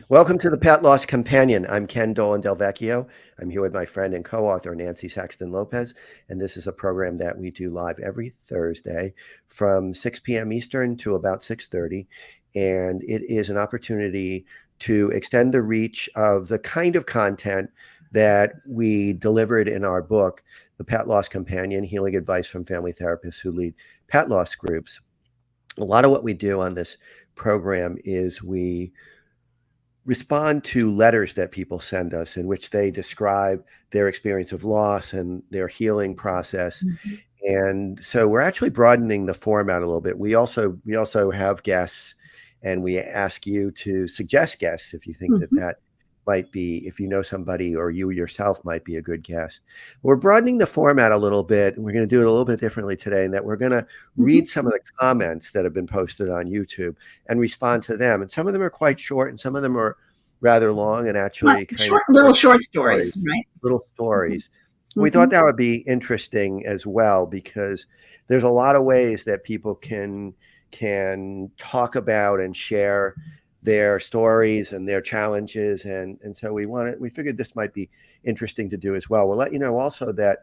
Welcome to the Pet Loss Companion. I'm Ken Dolan Del Vecchio. I'm here with my friend and co-author Nancy Saxton Lopez, and this is a program that we do live every Thursday from 6 p.m. Eastern to about 6:30, and it is an opportunity to extend the reach of the kind of content that we delivered in our book, The Pet Loss Companion: Healing Advice from Family Therapists Who Lead Pet Loss Groups. A lot of what we do on this program is we respond to letters that people send us in which they describe their experience of loss and their healing process. Mhm. And so we're actually broadening the format a little bit. We also have guests, and we ask you to suggest guests if you think that Mhm. that might be, if you know somebody or you yourself might be a good guest. We're broadening the format a little bit, and we're going to do it a little bit differently today, in that we're going to Mhm. read some of the comments that have been posted on YouTube and respond to them. And some of them are quite short, and some of them are rather long and What actually kind of short little great short stories, stories, right? little Mhm. stories. We thought Mhm. that would be interesting as well, because there's a lot of ways that people can talk about and share their stories and their challenges, and so we figured this might be interesting to do as well. We'll let you know also that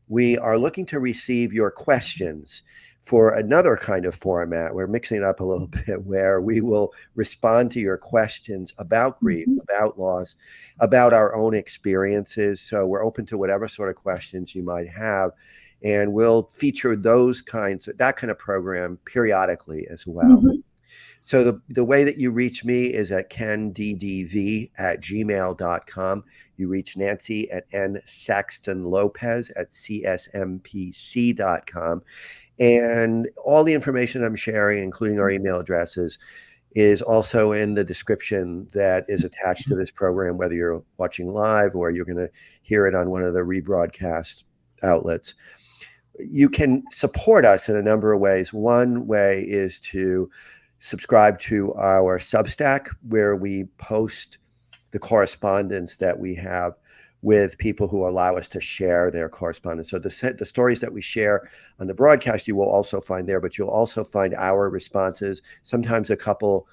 we are looking to receive your questions for another kind of format. We're mixing it up a little bit, where we will respond to your questions about grief, Mhm. about loss, about our own experiences. So we're open to whatever sort of questions you might have, and we'll feature that kind of program periodically as well. Mhm. So the way that you reach me is at kenddv@gmail.com. You reach Nancy at nsaxtonlopez at csmpc.com. And all the information I'm sharing, including our email addresses, is also in the description that is attached to this program, whether you're watching live or you're going to hear it on one of the rebroadcast outlets. You can support us in a number of ways. One way is to subscribe to our Substack, where we post the correspondence that we have with people who allow us to share their correspondence. So the stories that we share on the broadcast, you will also find there, but you'll also find our responses, sometimes a couple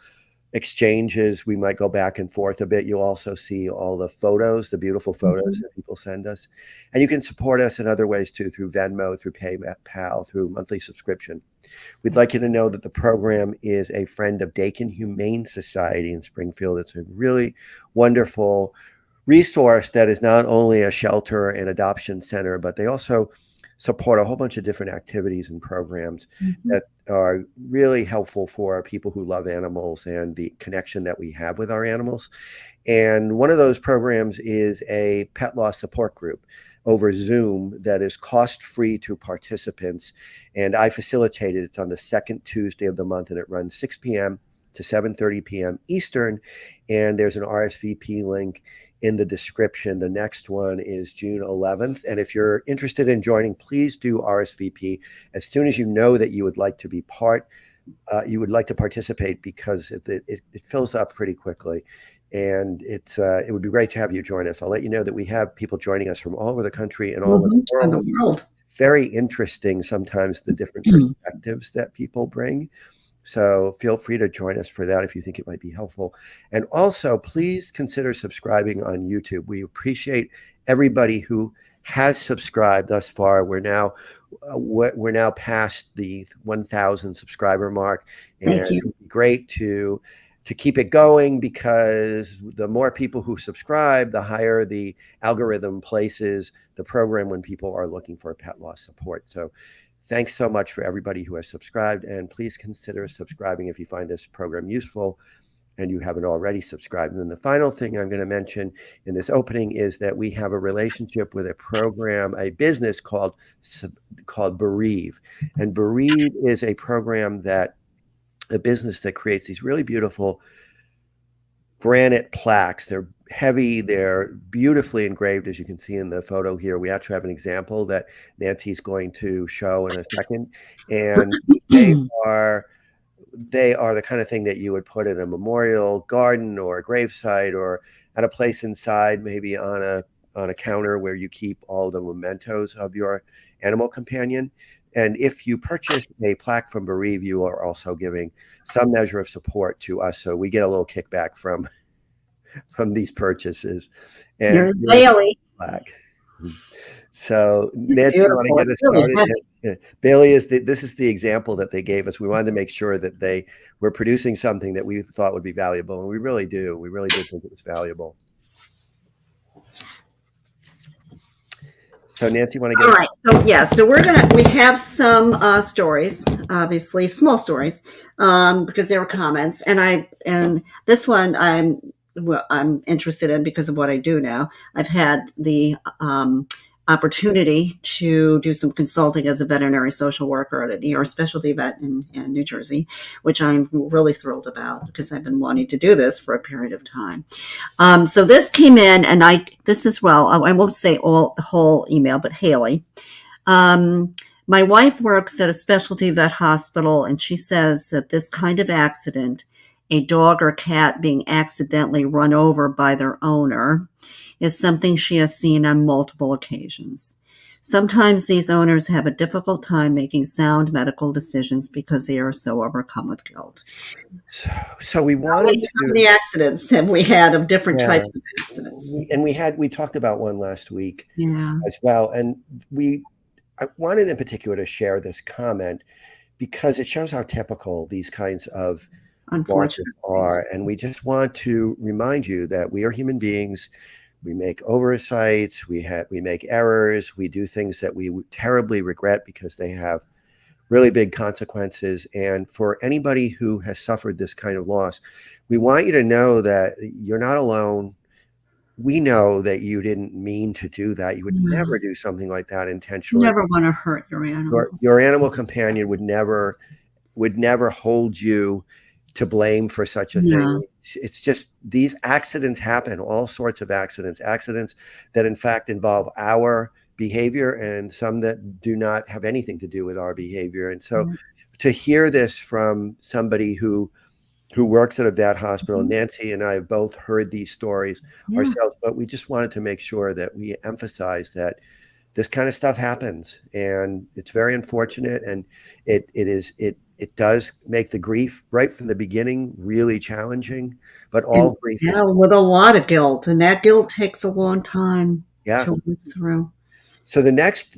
exchanges. We might go back and forth a bit. You'll also see all the photos, the beautiful photos Mhm. that people send us. And you can support us in other ways too, through Venmo, through PayPal, through monthly subscription. We'd like you to know that the program is a friend of Dakin Humane Society in Springfield. It's a really wonderful resource that is not only a shelter and adoption center, but they also support a whole bunch of different activities and programs Mhm. that are really helpful for people who love animals and the connection that we have with our animals. And one of those programs is a pet loss support group over Zoom that is cost free to participants. And I facilitate it. It's on the second Tuesday of the month, and it runs 6 p.m. to 7:30 p.m. Eastern. And there's an RSVP link in the description. The next one is June 11th. And if you're interested in joining, please do RSVP as soon as you know that you would like to be you would like to participate, because it fills up pretty quickly. And it would be great to have you join us. I'll let you know that we have people joining us from all over the country and all over the Mhm. And the world. world. Very interesting sometimes, the different perspectives that people bring. So feel free to join us for that if you think it might be helpful. And also, please consider subscribing on YouTube. We appreciate everybody who has subscribed thus far. We're now past the 1,000 subscriber mark, Thank and it you. would be great to keep it going, because the more people who subscribe, the higher the algorithm places the program when people are looking for pet loss support. So thanks so much for everybody who has subscribed, and please consider subscribing if you find this program useful and you haven't already subscribed. And then the final thing I'm going to mention in this opening is that we have a relationship with a business called Bereave. And Bereave is a business that creates these really beautiful granite plaques. They're heavy, they're beautifully engraved, as you can see in the photo here. We actually have an example that Nancy's going to show in a second. And they are they are the kind of thing that you would put in a memorial garden or a gravesite, or at a place inside, maybe on a counter where you keep all the mementos of your animal companion. And if you purchase a plaque from Bereave, you are also giving some measure of support to us. So we get a little kickback from from these purchases, and Here's here's Bailey. black. So, It's Nancy, you want to beautiful. get It's us really started? heavy. Yeah. Bailey this is the example that they gave us. We wanted to make sure that they were producing something that we thought would be valuable, and we really do. We really did think it was valuable. So, Nancy, you want to get All us? right. So yeah. So we have some stories, obviously small stories, because there were comments, and this one I'm interested in because of what I do now. I've had the opportunity to do some consulting as a veterinary social worker at an ER specialty vet in New Jersey, which I'm really thrilled about because I've been wanting to do this for a period of time. So this came in, and this as well. I won't say all the whole email, but Haley. Um, my wife works at a specialty vet hospital, and she says that this kind of accident, a dog or cat being accidentally run over by their owner, is something she has seen on multiple occasions. Sometimes these owners have a difficult time making sound medical decisions because they are so overcome with guilt. So we wanted How to, many accidents have we had of different yeah, types of accidents? we talked about one last week Yeah, as well, and I wanted in particular to share this comment because it shows how typical these kinds of losses unfortunately. are, and we just want to remind you that we are human beings. We make oversights, we make errors, we do things that we terribly regret because they have really big consequences. And for anybody who has suffered this kind of loss, we want you to know that you're not alone. We know that you didn't mean to do that. You would Yeah. never do something like that You intentionally. never want to hurt your animal. Your animal companion would never hold you to blame for such a Yeah. thing. It's just these accidents happen, all sorts of accidents that in fact involve our behavior and some that do not have anything to do with our behavior. And so Yeah. to hear this from somebody who works at a vet hospital, Mhm. Nancy and I have both heard these stories Yeah. ourselves, but we just wanted to make sure that we emphasize that this kind of stuff happens, and it's very unfortunate, and it does make the grief right from the beginning really challenging, but And all grief yeah, is, with a lot of guilt. And that guilt takes a long time yeah. to work through. So the next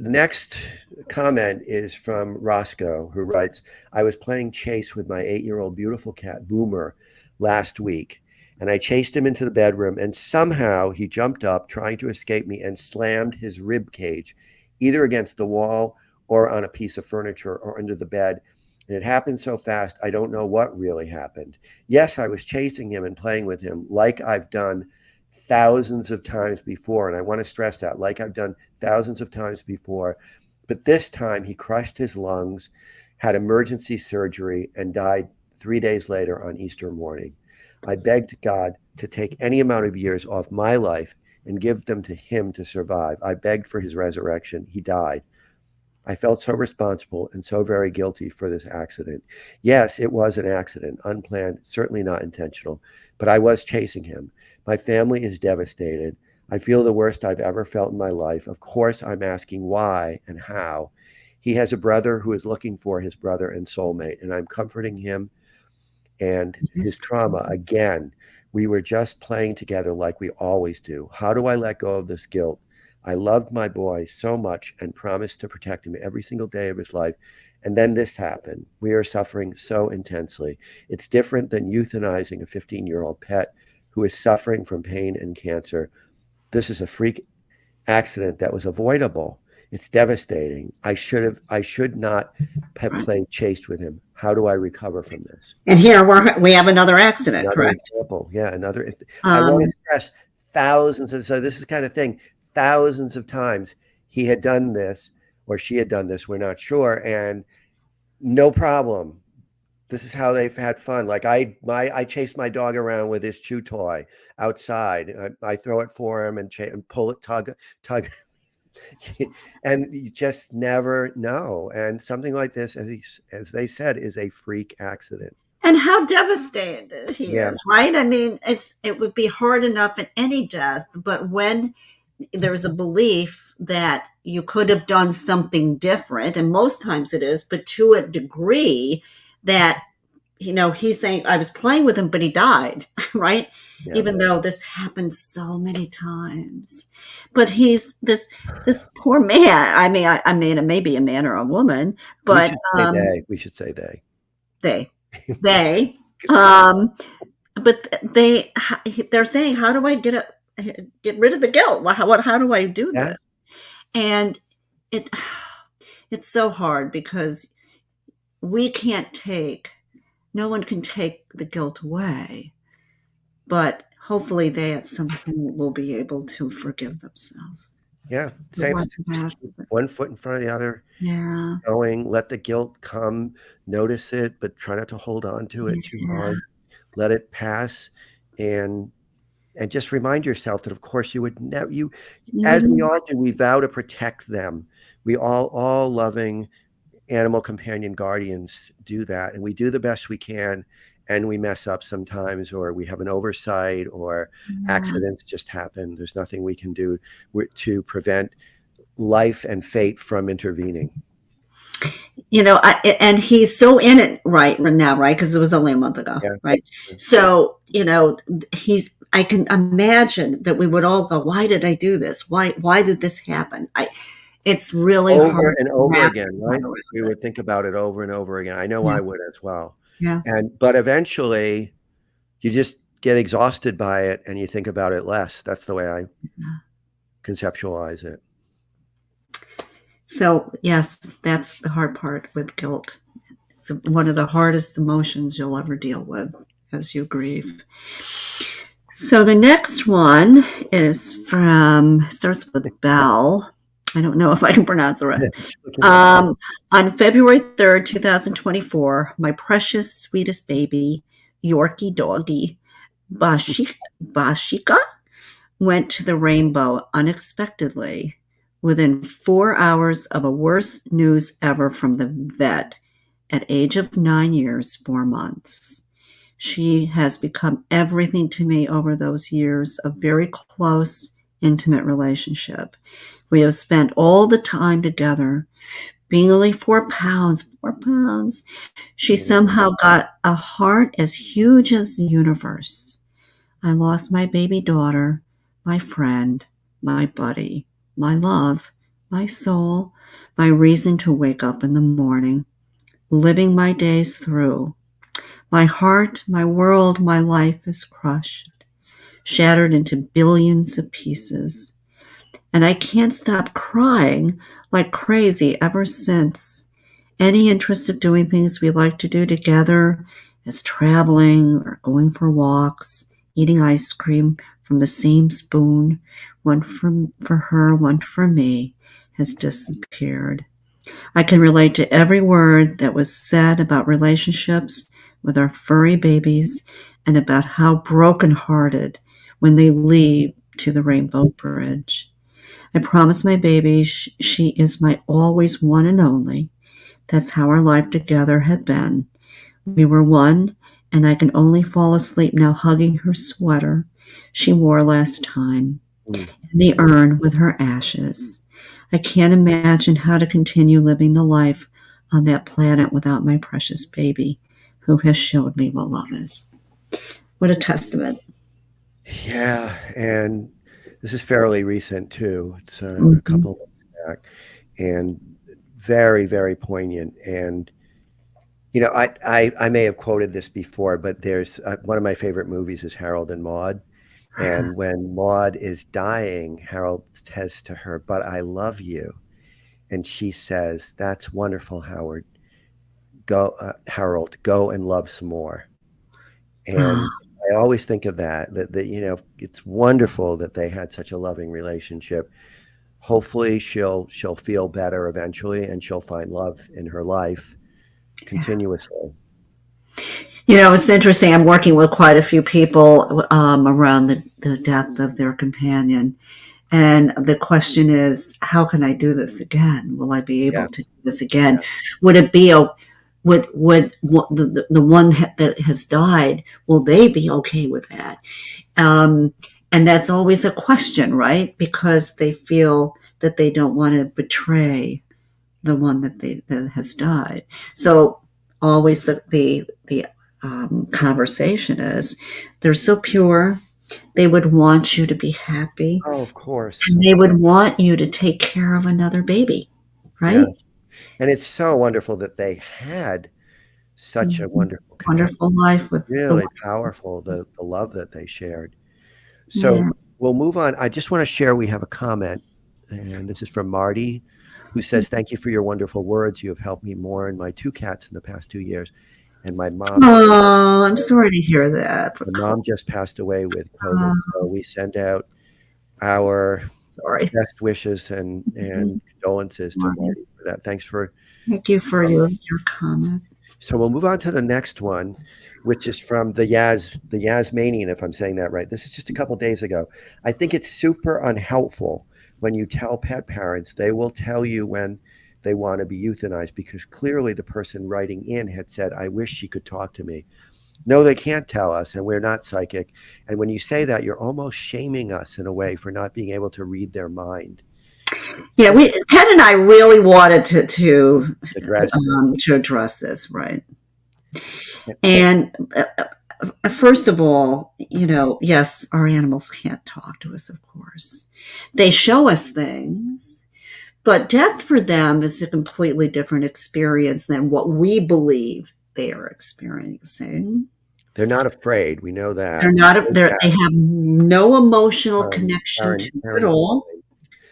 comment is from Roscoe, who writes, I was playing chase with my 8-year-old beautiful cat Boomer last week, and I chased him into the bedroom, and somehow he jumped up trying to escape me and slammed his rib cage either against the wall or on a piece of furniture or under the bed. And it happened so fast, I don't know what really happened. Yes, I was chasing him and playing with him like I've done thousands of times before. And I want to stress that, like I've done thousands of times before. But this time he crushed his lungs, had emergency surgery, and died 3 days later on Easter morning. I begged God to take any amount of years off my life and give them to him to survive. I begged for his resurrection. He died. I felt so responsible and so very guilty for this accident. Yes, it was an accident, unplanned, certainly not intentional, but I was chasing him. My family is devastated. I feel the worst I've ever felt in my life. Of course, I'm asking why and how. He has a brother who is looking for his brother and soulmate, and I'm comforting him and his Yes. trauma again. We were just playing together like we always do. How do I let go of this guilt? I loved my boy so much and promised to protect him every single day of his life. And then this happened. We are suffering so intensely. It's different than euthanizing a 15-year-old pet who is suffering from pain and cancer. This is a freak accident that was avoidable. It's devastating. I should not have Right. played chase with him. How do I recover from this? And here we have another accident, Another correct? example. Yeah, another. I want to Um, stress thousands of, so this is the kind of thing, thousands of times he had done this or she had done this, we're not sure, and no problem. This is how they've had fun. Like I chase my dog around with his chew toy outside. I throw it for him and pull it, tug, and you just never know. And something like this, as they said, is a freak accident. and how devastated he Yeah, is, right? I mean, it would be hard enough in any death, but when there's a belief that you could have done something different, and most times it is, but to a degree that he's saying I was playing with him, but he died, right? Yeah. Even though this happened so many times. But he's this poor man. I mean, it may be a man or a woman, We but should say they. We should say they. they, they, um, but they're saying, how do I get rid of the guilt? How do I do Yeah. this? And it it's so hard because we can't take no one can take the guilt away, but hopefully they at some point will be able to forgive themselves. Yeah. It Same. wasn't Just that. keep one foot in front of the other, Yeah, going. Let the guilt come. Notice it, but try not to hold on to it too yeah, hard. Let it pass, and just remind yourself that, of course, you would never. you As we wouldn't. all do, we vow to protect them. We all loving animal companion guardians do that, and we do the best we can, and we mess up sometimes, or we have an oversight, or Yeah. accidents just happen. There's nothing we can do to prevent life and fate from intervening. And he's so in it right now, right? Because it was only a month ago, Yeah. right? So, I can imagine that we would all go, why did I do this? Why did this happen? It's really hard Over to and over wrap again, your head right? around We it. would think about it over and over again. I know Yeah. I would as well. Yeah. But eventually you just get exhausted by it and you think about it less. That's the way I Yeah. conceptualize it. So, yes, that's the hard part with guilt. It's one of the hardest emotions you'll ever deal with as you grieve. So the next one starts with Bell. I don't know if I can pronounce the rest. On February 3rd, 2024, my precious, sweetest baby, Yorkie doggy, Bashika, went to the rainbow unexpectedly within 4 hours of a worst news ever from the vet at age of 9 years, 4 months. She has become everything to me over those years of very close, intimate relationship. We have spent all the time together. Being only 4 pounds, 4 pounds, she somehow got a heart as huge as the universe. I lost my baby daughter, my friend, my buddy, my love, my soul, my reason to wake up in the morning, living my days through. My heart, my world, my life is crushed, shattered into billions of pieces. And I can't stop crying like crazy ever since. Any interest of doing things we like to do together, as traveling or going for walks, eating ice cream from the same spoon, one for her, one for me, has disappeared. I can relate to every word that was said about relationships with our furry babies and about how brokenhearted when they leave to the Rainbow Bridge. I promise my baby she is my always one and only. That's how our life together had been. We were one, and I can only fall asleep now hugging her sweater she wore last time in the urn with her ashes. I can't imagine how to continue living the life on that planet without my precious baby, who has showed me what love is. What a testament. Yeah, and this is fairly recent too. It's a Mhm. couple of months back, and very, very poignant. And I may have quoted this before, but there's one of my favorite movies is Harold and Maude. And when Maude is dying, Harold says to her, "But I love you," and she says, "That's wonderful, Howard. Harold, go and love some more." Ah, And I always think of that it's wonderful that they had such a loving relationship. Hopefully she'll feel better eventually and she'll find love in her life yeah. continuously. It's interesting. I'm working with quite a few people around the death of their companion. And the question is, how can I do this again? Will I be able Yeah, to do this again? yeah, Would it be the one that has died? Will they be okay with that? Um, and that's always a question, right? Because they feel that they don't want to betray the one that has died. So always the conversation is. They're so pure. They would want you to be happy, Oh, of course. and they would want you to take care of another baby, Yeah. right? And it's so wonderful that they had such a Mhm. wonderful connection. Wonderful life with the Really powerful, the love that they shared. So yeah. we'll move on. I just want to share, we have a comment, and this is from Marty, who says, "Thank you for your wonderful words. You have helped me mourn my two cats in the past 2 years. And Oh, I'm sorry to hear that. my mom just passed away with COVID. Uh, So we send out our sorry. best wishes Mhm. and condolences to Right. Marty for that. Thanks for Thank you for your comment. So we'll move on to the next one, which is from the Yasmanian, if I'm saying that right. This is just a couple days ago. I think it's super unhelpful when you tell pet parents they will tell you when they want to be euthanized, because clearly the person writing in had said, I wish she could talk to me. No, they can't tell us, and we're not psychic. And when you say that, you're almost shaming us in a way for not being able to read their mind. Yeah, Just we Ted and I really wanted address this. to address this, right? And first of all, yes, our animals can't talk to us, of course. They show us things, but death for them is a completely different experience than what we believe they are experiencing. They're not afraid. We know They're that. not. They have no emotional connection Karen, to it at Karen all. Fine.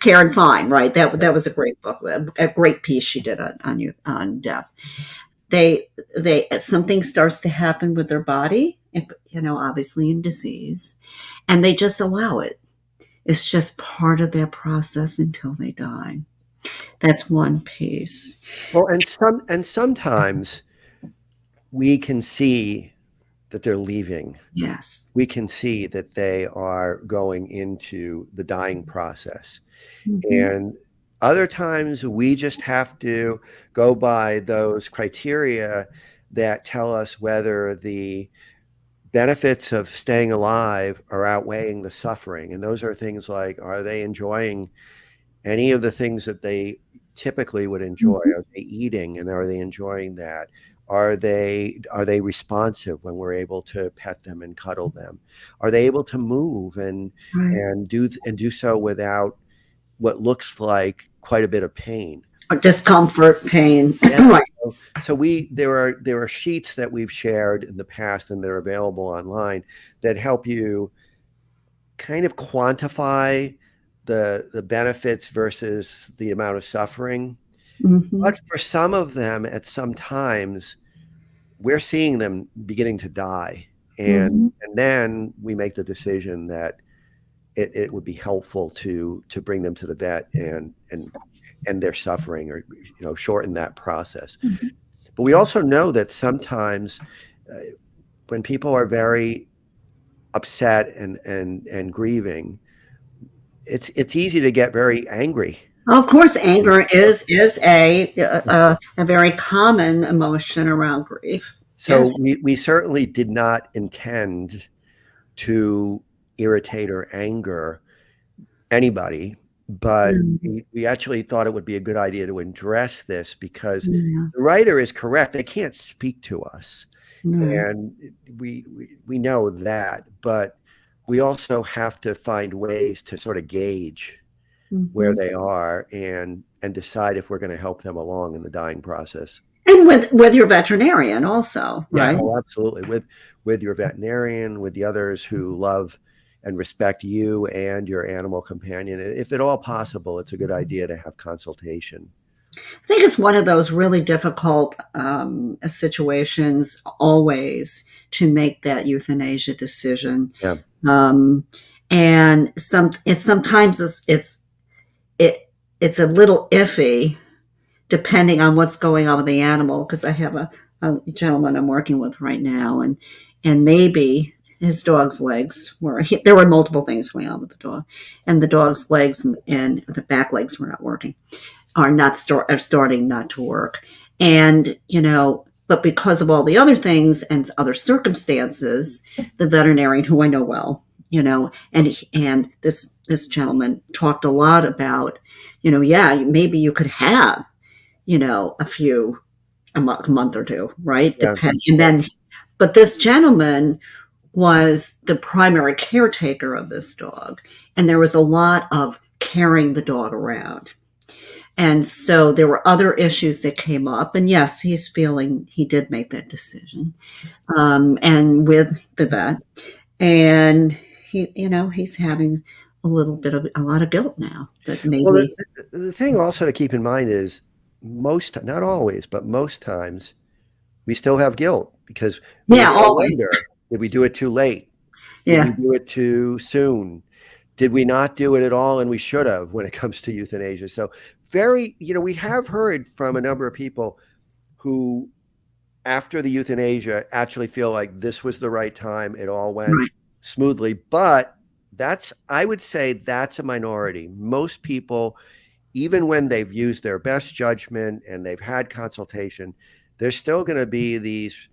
Karen Fine, right? That was a great book, a great piece she did on death. They something starts to happen with their body, if, obviously in disease, and they just allow it. It's just part of their process until they die. That's one piece. Well, and sometimes we can see that they're leaving. Yes. We can see that they are going into the dying process. Mm-hmm. And other times we just have to go by those criteria that tell us whether the benefits of staying alive are outweighing the suffering. And those are things like, are they enjoying any of the things that they typically would enjoy? Mm-hmm. Are they eating, and are they enjoying that? Are they responsive when we're able to pet them and cuddle them? Are they able to move Right. and do so without what looks like quite a bit of pain? Or discomfort, pain. Yeah. Right. So there are sheets that we've shared in the past, and they're available online, that help you kind of quantify the benefits versus the amount of suffering. Mm-hmm. But for some of them, at some times, we're seeing them beginning to die. And Mm-hmm. and then we make the decision that it would be helpful to bring them to the vet and their suffering, or shorten that process. Mm-hmm. But we also know that sometimes uh, when people are very upset and grieving, it's easy to get very angry. Of course, anger is a very common emotion around grief. So Yes. we certainly did not intend to irritate or anger anybody, but No, we actually thought it would be a good idea to address this, because no, the writer is correct. They can't speak to us, no. and we know that, but we also have to find ways to sort of gauge where Mhm. they are and decide if we're going to help them along in the dying process. And with your veterinarian also, Yeah, right? oh, absolutely. With your veterinarian, with the others who love and respect you and your animal companion. If at all possible, it's a good idea to have consultation. I think it's one of those really difficult situations always to make that euthanasia decision. Yeah, Um, and sometimes it it's a little iffy depending on what's going on with the animal. Because I have a gentleman I'm working with right now, and maybe his dog's legs there were multiple things going on with the dog, and the dog's legs and the back legs were not working, are starting not to work, and but because of all the other things and other circumstances, the veterinarian, who I know well, and this gentleman talked a lot about, yeah, maybe you could have, a month or two, right? yeah, Depend, and then yes. But this gentleman was the primary caretaker of this dog, and there was a lot of carrying the dog around. And so there were other issues that came up. And yes, he's feeling he did make that decision, and with the vet. And he's having a lot of guilt now that Well, maybe. the thing also to keep in mind is not always, but most times we still have guilt because we Yeah, always. wonder, did we do it too late? Did we Yeah, do it too soon? Did we not do it at all and we should have when it comes to euthanasia? So we have heard from a number of people who after the euthanasia actually feel like this was the right time. It all went right, smoothly, but I would say that's a minority. Most people, even when they've used their best judgment and they've had consultation, there's still going to be these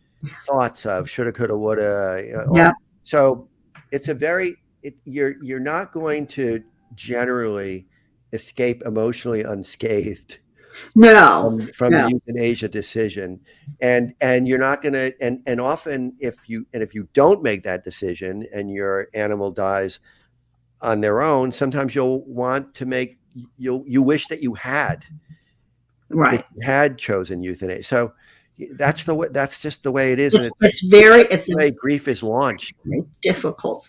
thoughts of shoulda, coulda, woulda. yeah, So it's you're not going to generally escape emotionally unscathed no, from the no, euthanasia decision, and you're not going to, and often if you don't make that decision and your animal dies on their own, sometimes you'll want to make you wish that right. you had chosen euthanasia. So that's just the way it is, and It's the way grief is launched. very difficult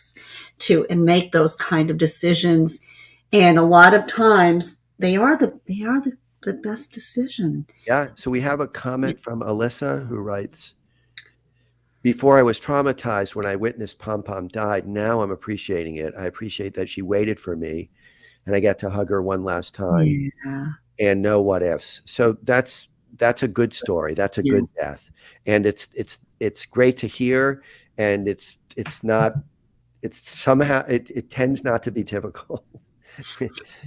to make those kind of decisions, and a lot of times they are the best decision. Yeah. So we have a comment from Alyssa who writes, before I was traumatized when I witnessed Pom Pom died. Now I'm appreciating it. I appreciate that she waited for me and I get to hug her one last time Yeah. and no what ifs. So that's a good story. That's a good Yes. death. And it's great to hear. And it's not, it's somehow, it tends not to be typical.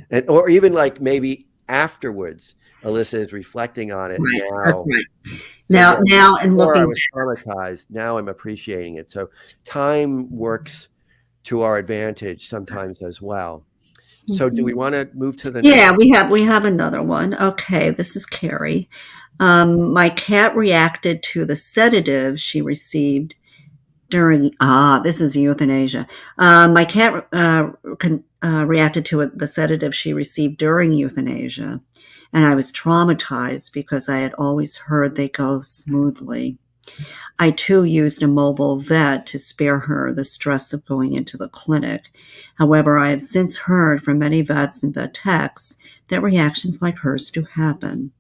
And, or even like maybe afterwards, Alyssa is reflecting on it Right. That's now. right. So yeah, Now, and before I looking. was traumatized, now I'm appreciating it. So time works to our advantage sometimes as well. So do Mhm. we want to move to the next? Yeah, we have another one. Okay, this is Carrie. My cat reacted to the sedative she received during this is euthanasia. My cat reacted to the sedative she received during euthanasia, and I was traumatized because I had always heard they go smoothly. I too used a mobile vet to spare her the stress of going into the clinic. However, I have since heard from many vets and vet techs that reactions like hers do happen.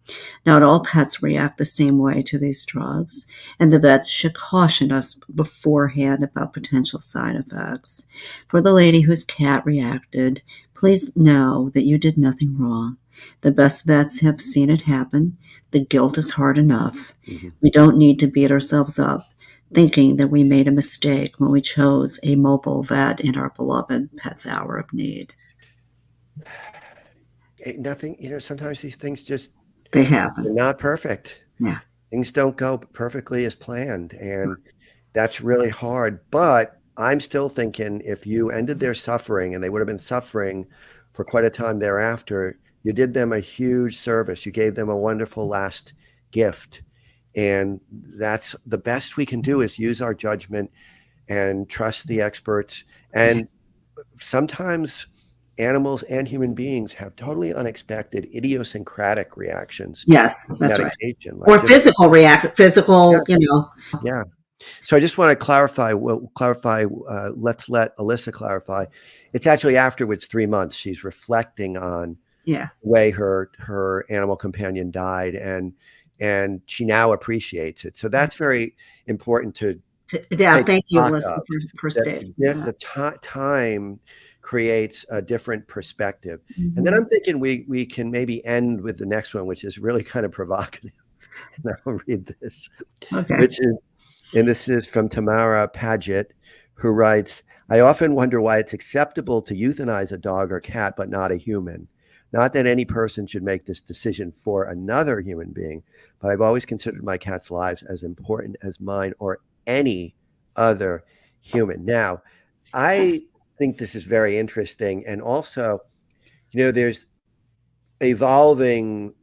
Not all pets react the same way to these drugs, and the vets should caution us beforehand about potential side effects. For the lady whose cat reacted, please know that you did nothing wrong. The best vets have seen it happen. The guilt is hard enough. Mhm. We don't need to beat ourselves up thinking that we made a mistake when we chose a mobile vet in our beloved pet's hour of need. Nothing, sometimes these things just, They they're happen. not perfect. Yeah. Things don't go perfectly as planned. And that's really hard. But I'm still thinking if you ended their suffering and they would have been suffering for quite a time thereafter, you did them a huge service. You gave them a wonderful last gift. And that's the best we can do is use our judgment and trust the experts. Yeah. And sometimes animals and human beings have totally unexpected idiosyncratic reactions Yes, to that's right. medication, like Or just, yeah, physical. yeah. So I just want to clarify. Let's let Alyssa clarify. It's actually afterwards, 3 months. She's reflecting on Yeah. the way her animal companion died, and she now appreciates it. So that's very important to Yeah. take Thank you, stock Alyssa, of. for That stating that. time creates a different perspective. And then Mhm. I'm thinking we can maybe end with the next one, which is really kind of provocative. And I'll read this, Okay. which is and this is from Tamara Paget, who writes, I often wonder why it's acceptable to euthanize a dog or cat, but not a human. Not that any person should make this decision for another human being, but I've always considered my cat's lives as important as mine or any other human. Now, I think this is very interesting. And also, there's evolving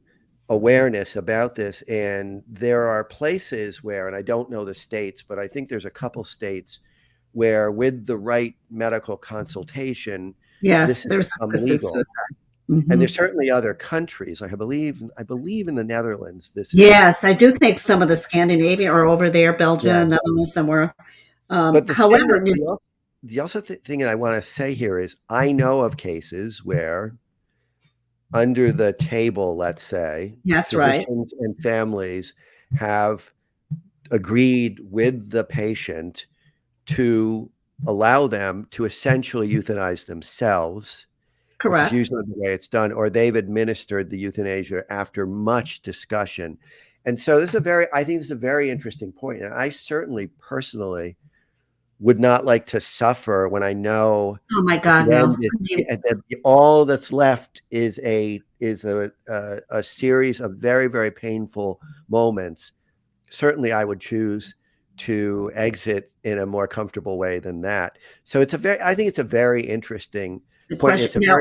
awareness about this. And there are places where, and I don't know the states, but I think there's a couple states where with the right medical consultation, Yes, this has there's become assisted legal. suicide. And Hmm. there's certainly other countries. I believe in the Netherlands, this is, Yes, I do think some of the Scandinavia are over there, yeah. Belgium, Netherlands, somewhere. But the thing However, that the thing that I want to say here is I know of cases where under the table, let's say, that's right. physicians and families have agreed with the patient to allow them to essentially euthanize themselves, which is Correct. usually the way it's done, or they've administered the euthanasia after much discussion. And so I think this is a very interesting point. And I certainly personally would not like to suffer when I know Oh my at God, the no. end I mean, that all that's left is a series of very, very painful moments. Certainly I would choose to exit in a more comfortable way than that. So I think it's a very interesting the point. question now,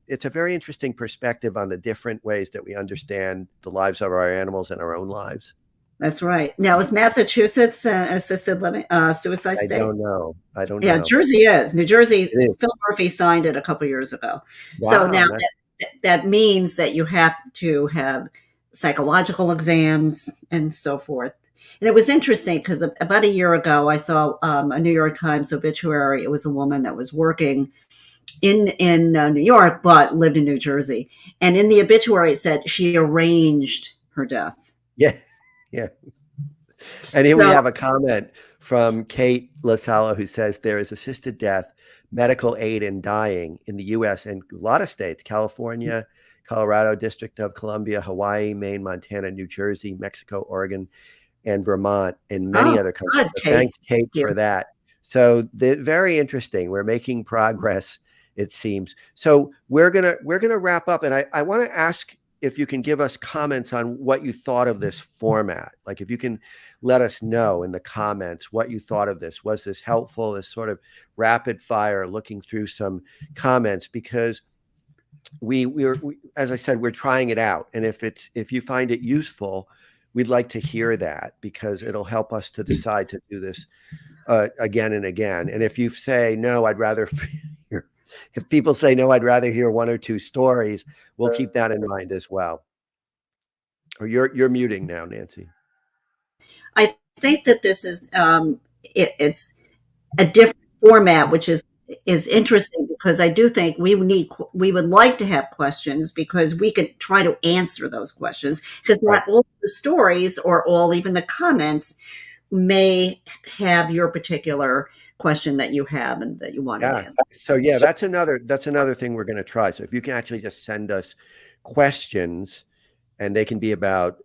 It's a very interesting perspective on the different ways that we understand the lives of our animals and our own lives. that's right. Now, is Massachusetts an assisted living suicide I state? don't know. I don't Yeah, know. Jersey is. New Jersey, It is. Phil Murphy signed it a couple years ago. So now Wow. that means that you have to have psychological exams and so forth. And it was interesting because about a year ago, I saw a New York Times obituary. It was a woman that was working in New York but lived in New Jersey, and in the obituary it said she arranged her death. Yeah. Yeah. And here we So have a comment from Kate LaSala who says there is assisted death, medical aid in dying in the US and a lot of states, California, Colorado, District of Columbia, Hawaii, Maine, Montana, New Jersey, Mexico, Oregon, and Vermont, and many oh, other countries. good, So Kate. thanks, Kate, Thank you. for that. So very interesting. We're making progress, it seems. So we're gonna wrap up, and I want to ask if you can give us comments on what you thought of this format. Like if you can let us know in the comments what you thought of this. Was this helpful? This sort of rapid fire, looking through some comments because as I said, we're trying it out, and if you find it useful, we'd like to hear that because it'll help us to decide to do this again and again. And if you say no, I'd rather hear. If people say no, I'd rather hear one or two stories. We'll keep that in mind as well. Or you're muting now, Nancy. I think that this is it's a different format, which is interesting because I do think we would like to have questions because we could try to answer those questions because Right. not all the stories or all even the comments may have your particular question that you have and that you wanted Yeah. answered. So yeah, that's another thing we're going to try. So if you can actually just send us questions, and they can be about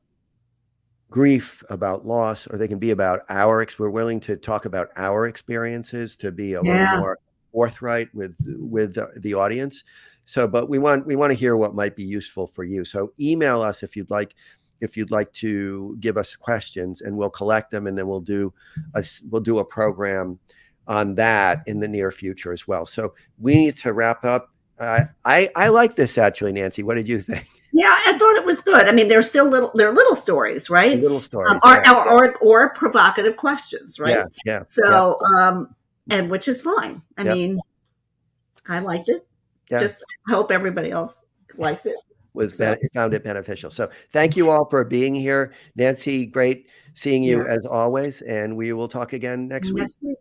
grief, about loss, or they can be about we're willing to talk about our experiences to be a little Yeah. more forthright with the audience. So, but we want to hear what might be useful for you. So email us if you'd like to give us questions, and we'll collect them, and then we'll do a program on that in the near future as well. So we need to wrap up. I like this actually, Nancy. What did you think? Yeah, I thought it was good. I mean, they're little stories, right? Little stories, Or, yeah, or provocative questions, yeah, right? yeah, yeah, So, and which is fine. I yeah, mean, I liked it. yeah. Just hope everybody else likes it. So Found it beneficial. So thank you all for being here. Nancy, great seeing yeah, you as always, and we will talk again next week. next week.